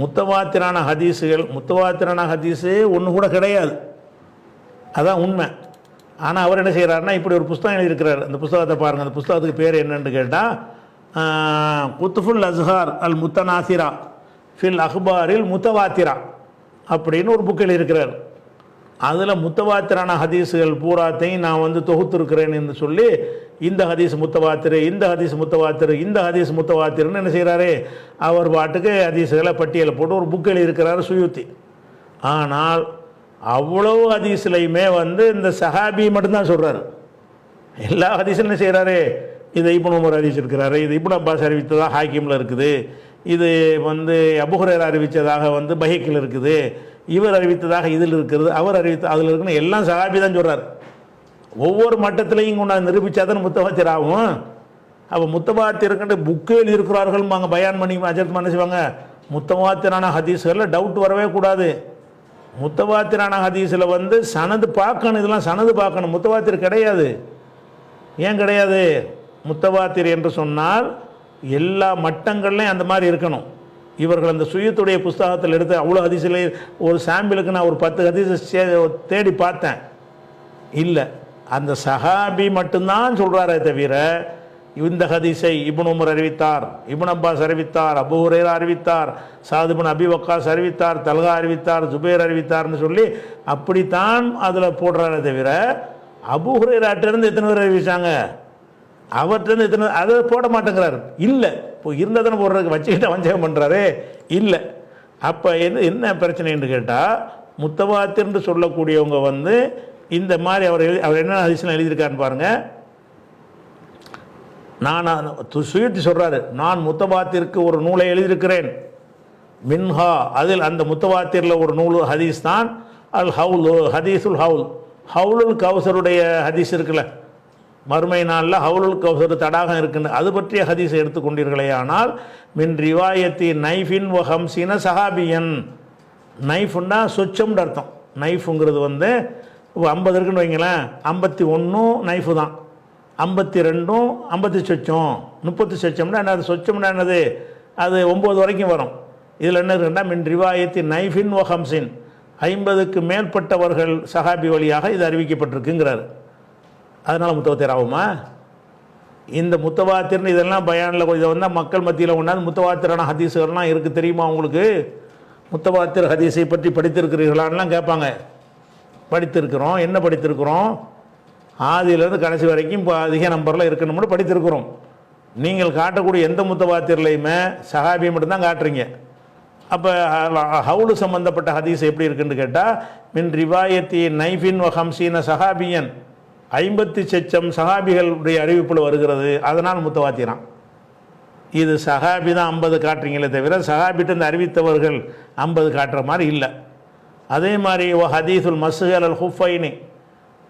முத்தவாத்திரான ஹதீஸு ஒன்று கூட கிடையாது, அதான் உண்மை. ஆனால் அவர் என்ன செய்கிறாருன்னா இப்படி ஒரு புஸ்தகம் எழுதியிருக்கிறார். அந்த புஸ்தகத்தை பாருங்கள். அந்த புஸ்தகத்துக்கு பேர் என்னன்னு கேட்டால் குத்துஃபுல் அஸ்ஹார் அல் முத்தநாசிரா ஃபில் அஹ்பாரில் முத்தவாத்திரா அப்படின்னு ஒரு புக் எழுதியிருக்கிறார். அதில் முத்தவாத்திரான ஹதீஸுகள் பூராத்தையும் நான் தொகுத்துருக்கிறேன் என்று சொல்லி இந்த ஹதீஸ் முத்தவாத்திரு, இந்த ஹதீஸ் முத்தவாத்திரு, இந்த ஹதீஸ் முத்தவாத்திருன்னு என்ன செய்கிறாரு? அவர் பாட்டுக்கு ஹதீஸுகளை பட்டியலை போட்டு ஒரு புக் எழுதியிருக்கிறார் சுயூத்தி. ஆனால் அவ்வளவு ஹதீஸ்லையுமே இந்த சஹாபி மட்டும்தான் சொல்கிறார். எல்லா ஹதீஸும் என்ன செய்கிறாரு? இதை இப்னு உமர் அறிவிச்சிருக்கிறாரு, இது இப்னு அப்பாஸ் அறிவித்ததாக ஹாக்கிமில் இருக்குது, இது அபூ ஹுரைரா அறிவித்ததாக பஹீக்கில் இருக்குது, இவர் அறிவித்ததாக இதில் இருக்கிறது, அவர் அதில் இருக்குன்னு எல்லாம் சஹாபி தான் சொல்கிறார். ஒவ்வொரு மட்டத்திலையும் கொண்டாந்து நிரூபித்தா தான் முத்தவாத்திர் ஆகும். அப்போ முத்தவாத்திருக்கின்ற புக்கு எழுதியிருக்கிறார்கள் அங்கே பயான் பண்ணி அஜர்த் என்ன செய்வாங்க? முத்தவாத்திரான ஹதீஸ்களில் டவுட் வரவே கூடாது. முத்தவாத்திரான ஹதீஸில் சனது பார்க்கணும். இதெல்லாம் சனது பார்க்கணும். முத்தவாத்திர் கிடையாது. ஏன் கிடையாது? முத்தவாத்திர் என்று சொன்னால் எல்லா மட்டங்கள்லையும் அந்த மாதிரி இருக்கணும். இவர்கள் அந்த சுயத்துடைய புஸ்தகத்தில் எடுத்து அவ்வளோ ஹதீஸில் ஒரு சாம்பிளுக்கு நான் ஒரு 10 ஹதீஸை தேடி பார்த்தேன். இல்லை, அந்த சஹாபி மட்டும்தான் சொல்கிறாரே தவிர இந்த ஹதீஸை இப்னு உமர் அறிவித்தார், இப்னு அப்பாஸ் அறிவித்தார், அபூ ஹுரைரா அறிவித்தார், சாத் இப்னு அபி வக்காஸ் அறிவித்தார், தல்ஹா அறிவித்தார், ஜுபைர் அறிவித்தார்னு சொல்லி அப்படித்தான் அதில் போடுறாரே தவிர அபூ ஹுரைராட்டிருந்து எத்தனை பேர் அறிவிச்சாங்க, அவர்கிட்ட எத்தனை அதை போட மாட்டேங்கிறார். இல்லை, இப்போ இருந்ததுன்னு போடுறதுக்கு வச்சுக்கிட்ட வஞ்சகம் பண்ணுறாரு. இல்லை, அப்போ என்ன பிரச்சனைன்னு கேட்டால் முத்தவாத்திர்னு சொல்லக்கூடியவங்க இந்த மாதிரி அவர் என்ன ஹதீஸ்லாம் எழுதியிருக்காருன்னு பாருங்கள். நான் சுயத்தி சொல்கிறாரு, நான் முத்தவாத்திற்கு ஒரு நூலை எழுதியிருக்கிறேன். மின்ஹா, அதில் அந்த முத்தவாத்திரில் ஒரு நூல் ஹதீஸ் தான் அல் ஹவுல், ஹதீஸுல் ஹவுல். ஹவுலுல் கௌசருடைய ஹதீஸ் இருக்குல்ல, மறுமை நாளில் ஹவுலுல் கௌசர் தடாகம் இருக்குன்னு அது பற்றிய ஹதீஸை எடுத்துக்கொண்டீர்களே ஆனால் மின் ரிவாயத்தி நைஃபின் வ ஹம்சீன சஹாபியன். நைஃபுன்னா சொச்சம்னு அர்த்தம். நைஃபுங்கிறது 50 இருக்குன்னு வைங்களேன், 51 நைஃபு தான், 52 50 சொச்சம், 30 சொச்சம்னா என்னது? சொச்சம்னா என்னது? அது 9 வரைக்கும் வரும். இதில் என்ன இருக்குன்னா மின் ரிவாயத்தி நைஃபின் வ ஹம்சின், 50க்கு மேற்பட்டவர்கள் சஹாபி வழியாக இது அறிவிக்கப்பட்டிருக்குங்கிறார். அதனால் முத்தவாத்திர் ஆகுமா? இந்த முத்தவாத்திர்னு இதெல்லாம் பயானில் இதை மக்கள் மத்தியில் கொண்டாந்து முத்தவாத்திரான ஹதீஸுகள்லாம் இருக்குது தெரியுமா உங்களுக்கு? முத்தவாத்திர் ஹதீஸை பற்றி படித்திருக்கிறீர்களான்லாம் கேட்பாங்க. படித்திருக்கிறோம். என்ன படித்திருக்கிறோம்? ஆதியிலேருந்து கடைசி வரைக்கும் இப்போ அதிக நம்பரில் இருக்கணும்னு படித்திருக்கிறோம். நீங்கள் காட்டக்கூடிய எந்த முத்தவாத்திர்லையுமே சஹாபியை மட்டும்தான் காட்டுறீங்க. அப்போ ஹவுலு சம்பந்தப்பட்ட ஹதீஸ் எப்படி இருக்குன்னு கேட்டால் மின் ரிவாயத்தி நைஃபின் வ ஹம்சீன சஹாபியன், 50 சொச்சம் சஹாபிகளுடைய அறிவிப்பில் வருகிறது, அதனால் முத்தவாத்திரான். இது சஹாபி தான் 50 காட்டுறீங்களே தவிர சஹாபிட்டு இந்த அறிவித்தவர்கள் 50 காட்டுற மாதிரி இல்லை. அதே மாதிரி ஹதீஸுல் மஸ்ஹல் அல் ஹுஃபைனி,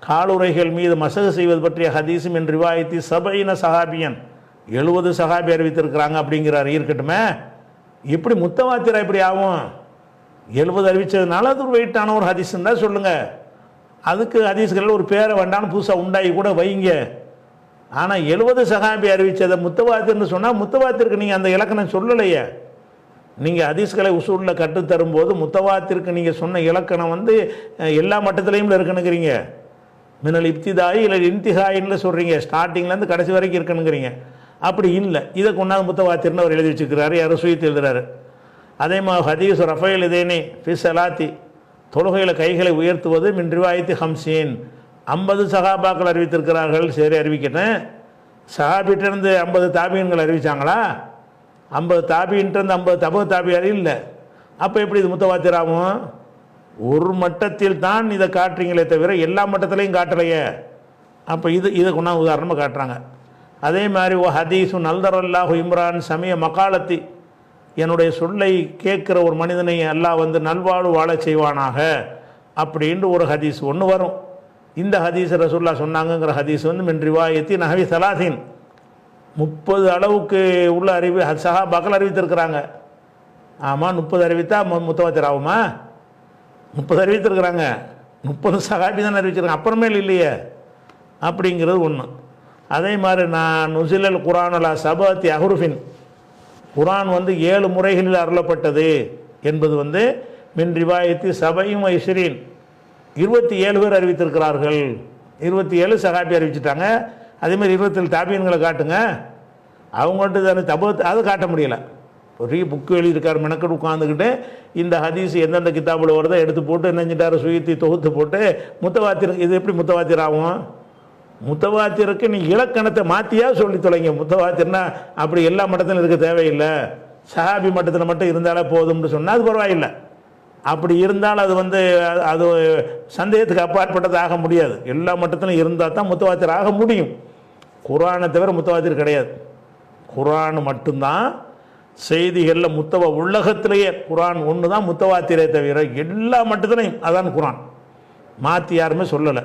காலுரைகள் மீது மசகு செய்வது பற்றிய ஹதீஸும் என் ரிவாயத்தி 70 சஹாபியன், 70 சஹாபி அறிவித்திருக்கிறாங்க அப்படிங்கிறார். இருக்கட்டுமே, இப்படி முத்தவாத்திரா இப்படி ஆகும்? 70 அறிவித்ததுனால அது ஒரு வெயிட்டான ஒரு ஹதீஸ்ன்னு தான் சொல்லுங்கள். அதுக்கு ஹதீஸ்களில் ஒரு பேரை வேண்டான்னு புதுசாக உண்டாகி கூட வைங்க. ஆனால் 70 சஹாபி அறிவித்ததை முத்தவாத்திர்னு சொன்னால் முத்தவாத்திற்கு நீங்கள் அந்த இலக்கணம் சொல்லலையே. நீங்கள் ஹதீஸ்களை உசூலில் கற்றுத்தரும்போது முத்தவாத்திற்கு நீங்கள் சொன்ன இலக்கணம் எல்லா மட்டத்திலையும் இருக்கணுங்கிறீங்க. மினல் இப்திதாயி இல்லை இன்திஹாயின்னு சொல்கிறீங்க, ஸ்டார்டிங்லேருந்து கடைசி வரைக்கும் இருக்கணுங்கிறீங்க. அப்படி இல்லை. இதை கொண்டாந்து முத்தவாத்திர்னு அவர் எழுதி வச்சுக்கிறாரு, யாரும் சுயத்து எழுதுறாரு. அதே மாதிரி ஹதீஸ் ரஃபைல் இதேனே ஃபி சலாத்தி, தொழுகையில் கைகளை உயர்த்துவது மின் ரிவாயத்தி ஹம்சீன், 50 சஹாபாக்கள் அறிவித்திருக்கிறார்கள். சரி, அறிவிக்கணும். சஹாபிட்டிருந்து 50 தாபியன்கள் அறிவித்தாங்களா? 50 தாபின்ட்டு அந்த 50 தபு தாபியார் இல்லை. அப்போ எப்படி இது முத்தவாத்திர் ஆகும்? ஒரு மட்டத்தில் தான் இதை காட்டுறீங்களே தவிர எல்லா மட்டத்திலையும் காட்டலையே. அப்போ இதை கொண்டா உதாரணமாக காட்டுறாங்க. அதே மாதிரி ஓ ஹதீஸு நல்தரல்லாஹு இம்ரான் சமய மகாலத்தி, என்னுடைய சொல்லை கேட்குற ஒரு மனிதனை அல்லாஹ் வந்து நல்வாழ்வு வாழச் செய்வானாக அப்படின்ட்டு ஒரு ஹதீஸ் ஒன்று வரும். இந்த ஹதீஸ் ரசூலுல்லாஹ் சொன்னாங்கங்கிற ஹதீஸ் வந்து மின் ரிவாயத்தி நஹவி சலாசின், 30 அளவுக்கு உள்ள அறிவு சஹாபாக்கள் அறிவித்திருக்கிறாங்க. ஆமாம், 30 அறிவித்தா முத்தவாத்திர் ஆகுமா? 30 அறிவித்திருக்கிறாங்க, 30 சஹாபி தான் அறிவிச்சிருக்காங்க, அப்புறமேல் இல்லையே அப்படிங்கிறது ஒன்று. அதே மாதிரி நான் நுசிலல் குரான் அலா சபத்தி அஹ்ருஃபின், குரான் வந்து 7 முறைகளில் அருளப்பட்டது என்பது வந்து மின் ரிவாயத்தி சபையும் ஐஸ்ரீன், 27 பேர் அறிவித்திருக்கிறார்கள். 27 சஹாபி அறிவிச்சிட்டாங்க. அதேமாதிரி 27 தாபியன்களை காட்டுங்க, அவங்கள்ட்ட தானே அதை காட்ட முடியலை. பெரிய புக்கு எழுதியிருக்கார், மெனக்கெடு உட்காந்துக்கிட்டு இந்த ஹதீஸ் எந்தெந்த கிதாபில் வருதோ எடுத்து போட்டு நினைஞ்சிட்டாரு, சுயத்தி தொகுத்து போட்டு முத்தவாத்திர். இது எப்படி முத்தவாத்திர் ஆகும்? முத்தவாத்திருக்கு நீ இலக்கணத்தை மாற்றியா சொல்லி தொலைங்க. முத்தவாத்திர்னா அப்படி எல்லா மட்டத்திலும் இருக்க தேவையில்லை, சஹாபி மட்டத்தில் மட்டும் இருந்தாலே போதும்னு சொன்னால் அது பரவாயில்லை. அப்படி இருந்தால் அது வந்து அது சந்தேகத்துக்கு அப்பாற்பட்டது ஆக முடியாது. எல்லா மட்டத்திலும் இருந்தால் தான் முத்தவாத்திர் ஆக முடியும். குர்ஆனை தவிர முத்தவாத்திர் கிடையாது. குர்ஆன் மட்டும்தான் செய்திகளில் உலகத்திலேயே குர்ஆன் ஒன்று தான் முத்தவாத்திரே தவிர எல்லா மட்டத்திலையும் அதான் குர்ஆன். மாற்றி யாருமே சொல்லலை.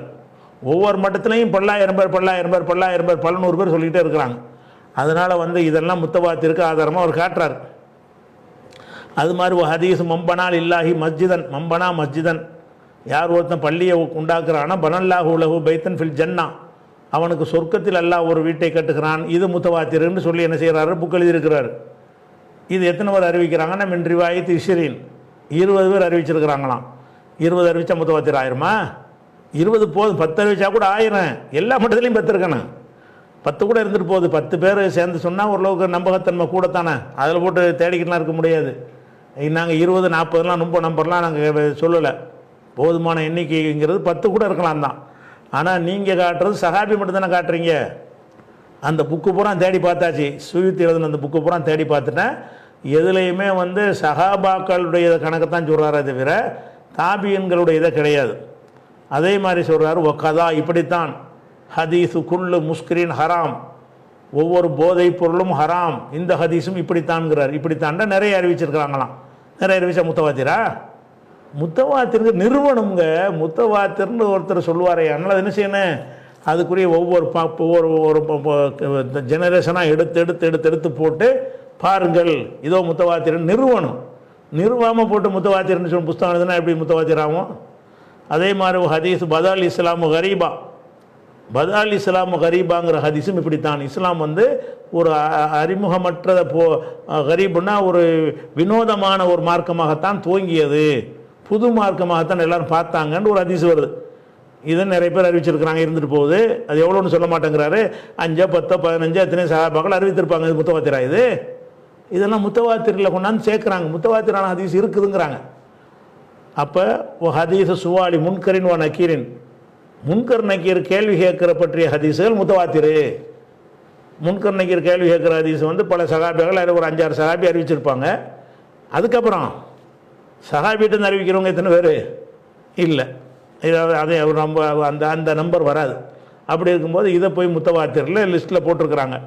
ஒவ்வொரு மட்டத்திலையும் 10,000 பேர் 1,100 பேர் சொல்லிகிட்டே இருக்கிறாங்க. அதனால் வந்து இதெல்லாம் முத்தவாத்திற்கு ஆதாரமாக அவர் காட்டுறார். அது மாதிரி ஒரு ஹதீஸ் மம்பனால் இல்லாஹி மஸ்ஜிதன், மம்பனா மஸ்ஜிதன், யார் ஒருத்தன் பள்ளியை உண்டாக்குறான்னா பனல்லாஹு லஹு பைத்தன் ஃபில் ஜன்னா, அவனுக்கு சொர்க்கத்தில் அல்லாஹ் ஒரு வீட்டை கட்டுகிறான். இது முத்தவாத்திர்னு சொல்லி என்ன செய்கிறாரு, புக் எழுதியிருக்கிறார். இது எத்தனை பேர் அறிவிக்கிறாங்கன்னா மின் ரிவாயத் இஸ்ரீன், 20 பேர் அறிவிச்சிருக்கிறாங்களாம். 20 அறிவித்தா முத்தவாத்திர் ஆயிருமா? 20 போதும், 10 அறிவிச்சா கூட 1000. எல்லா மட்டத்திலையும் 10 இருக்கணும். 10 கூட இருந்துட்டு போகுது. 10 பேர் சேர்ந்து சொன்னால் ஓரளவுக்கு நம்பகத்தன்மை கூடத்தானே, அதில் போட்டு தேடிக்கிட்டுலாம் இருக்க முடியாது. நாங்கள் 20 40லாம் ரொம்ப நம்பர்லாம் நாங்கள் சொல்லலை. போதுமான எண்ணிக்கைங்கிறது 10 கூட இருக்கலாம் தான். ஆனால் நீங்கள் காட்டுறது சஹாபி மட்டும் தானே காட்டுறீங்க. அந்த புக்கு பூரா தேடி பார்த்தாச்சு, சுயுத்தி எழுதுன அந்த புக்கு பூரா தேடி பார்த்துட்டேன். எதுலேயுமே வந்து சஹாபாக்களுடைய கணக்கைத்தான் சொல்கிறாரே தவிர தாபியன்களுடைய இதை கிடையாது. அதே மாதிரி சொல்கிறார் ஒக்கதா, இப்படித்தான் ஹதீஸு குல்லு முஸ்கிரின் ஹராம், ஒவ்வொரு போதைப் பொருளும் ஹராம், இந்த ஹதீஸும் இப்படித்தான்ங்கிறார். இப்படித்தான் நிறைய அறிவிச்சிருக்கிறாங்களாம். நிறைய அறிவிச்சா முத்தவாத்திரா? முத்தவாத்திற்கு நிறுவனங்க முத்தவாத்திர்னு ஒருத்தர் சொல்லுவாரே. அதனால் அது என்ன செய்யணும், அதுக்குரிய ஒவ்வொரு ஜெனரேஷனாக எடுத்து போட்டு பாருங்கள், இதோ முத்தவாத்திரன் நிறுவனம். நிறுவாமல் போட்டு முத்தவாத்திரன்னு சொல்லி புஸ்தகம் எழுதுனா எப்படி முத்தவாத்திராகும்? அதே மாதிரி ஹதீஸ் பதால் இஸ்லாமு கரீபா, பதால் இஸ்லாமு கரீபாங்கிற ஹதீஸும் இப்படித்தான். இஸ்லாம் வந்து ஒரு அறிமுகமற்ற கரீபுன்னா ஒரு வினோதமான ஒரு மார்க்கமாகத்தான் துவங்கியது, புது மார்க்கமாகத்தான் எல்லாரும் பார்த்தாங்கன்னு ஒரு ஹதீஸ் வருது. இதை நிறைய பேர் அறிவிச்சிருக்கிறாங்க, இருந்துட்டு போகுது. அது எவ்வளோன்னு சொல்ல மாட்டேங்கிறாரு. 5 10 15 எத்தனை சஹாபாக்கள் அறிவித்திருப்பாங்க. இது முத்தவாத்திரா? இதெல்லாம் முத்தவாத்திரில் கொண்டாந்து சேர்க்குறாங்க. முத்தவாத்திரான ஹதீஸ் இருக்குதுங்கிறாங்க. அப்போ ஹதீஸ் சுவாலி முன்கரின் ஓ நக்கீரின், முன்கர் நக்கீர் கேள்வி கேட்கிற பற்றிய ஹதீஸுகள் முத்தவாத்திரு. முன்கர் நக்கீர் கேள்வி கேட்குற ஹதீஸ் வந்து பல சஹாபிகள் அதில் ஒரு 5-6 சஹாபி அறிவிச்சிருப்பாங்க. அதுக்கப்புறம் சஹாபிட்டு அறிவிக்கிறவங்க எத்தனை பேர் இல்லை. இதாவது அதே நம்ம அந்த நம்பர் வராது. அப்படி இருக்கும்போது இதை போய் முத்தவாத்திரில் லிஸ்ட்டில் போட்டிருக்கிறாங்க.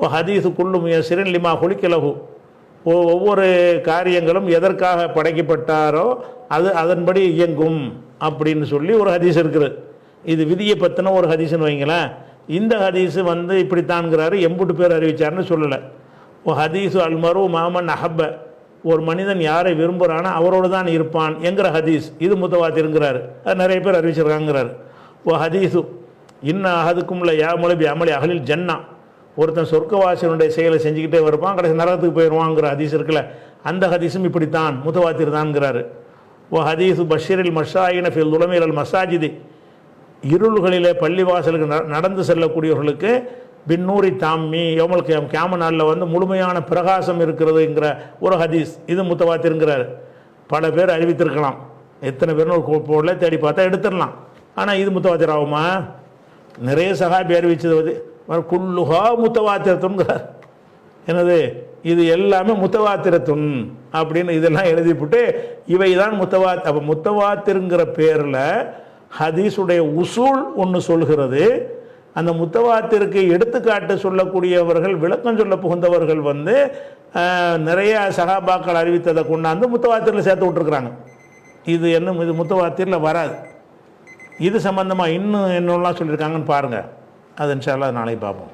ஓ ஹதீஸு குல்லு முயஸ்ஸிரின் லிமா குலிக்கலஹு, ஒவ்வொரு காரியங்களும் எதற்காக படைக்கப்பட்டாரோ அது அதன்படி இயங்கும் அப்படின்னு சொல்லி ஒரு ஹதீஸ் இருக்குது. இது விதியை பற்றின ஒரு ஹதீஸ்னு வைங்களேன். இந்த ஹதீஸு வந்து இப்படித்தான்ங்கிறாரு, 80 பேர் அறிவிச்சார்னு சொல்லலை. ஓ ஹதீஸு அல்மரு மாமன் அஹப்ப, ஒரு மனிதன் யாரை விரும்புகிறானோ அவரோடு தான் இருப்பான் என்கிற ஹதீஸ், இது முத்தவாத்திருங்கிறாரு. அது நிறைய பேர் அறிவிச்சிருக்காங்கிறாரு. ஓ ஹதீஸு இன்ன அஹதுக்கும்ல யா மொழி அமளி அகலில் ஜன்னா, ஒருத்தன் சொர்க்கவாசியனுடைய செயலை செஞ்சுக்கிட்டே வருவான், கடைசி நரகத்துக்கு போயிடுவாங்கிற ஹதீஸ் இருக்குல்ல, அந்த ஹதீஸும் இப்படித்தான் முத்தவாத்திர் தான்ங்கிறாரு. ஓ ஹதீஸு பஷீரில் மஷாயின ஃபில் உலமையில் மசாஜிதி, இருள்களிலே பள்ளிவாசலுக்கு நடந்து செல்லக்கூடியவர்களுக்கு பின்னூரி தாம்மி யோமல் கியாம நாளில் வந்து முழுமையான பிரகாசம் இருக்கிறதுங்கிற ஒரு ஹதீஸ், இது முத்தவாத்திருங்கிறாரு. பல பேர் அறிவித்திருக்கலாம், எத்தனை பேர்னு ஒரு போல தேடி பார்த்தா எடுத்துடலாம். ஆனால் இது முத்தவாத்திர் ஆகுமா? நிறைய சஹாபி அறிவிச்சது குல்லுஹா முத்தவாத்திரத்துங்கிறார். என்னது இது எல்லாமே முத்தவாத்திரத்துன் அப்படின்னு இதெல்லாம் எழுதிவிட்டு இவை தான் அப்போ முத்தவாத்திருங்கிற பேரில் ஹதீஸுடைய உசூல் ஒன்று சொல்கிறது. அந்த முத்தவாத்திற்கு எடுத்துக்காட்டு சொல்லக்கூடியவர்கள், விளக்கம் சொல்ல புகுந்தவர்கள் நிறைய சகாபாக்கள் அறிவித்ததை கொண்டாந்து முத்தவாத்திரில் சேர்த்து விட்டுருக்குறாங்க. இது முத்தவாத்திரில் வராது. இது சம்பந்தமாக இன்னும் என்னெல்லாம் சொல்லியிருக்காங்கன்னு பாருங்கள். அது இன்ஷா அல்லாஹ் நாளைக்கு பார்ப்போம்.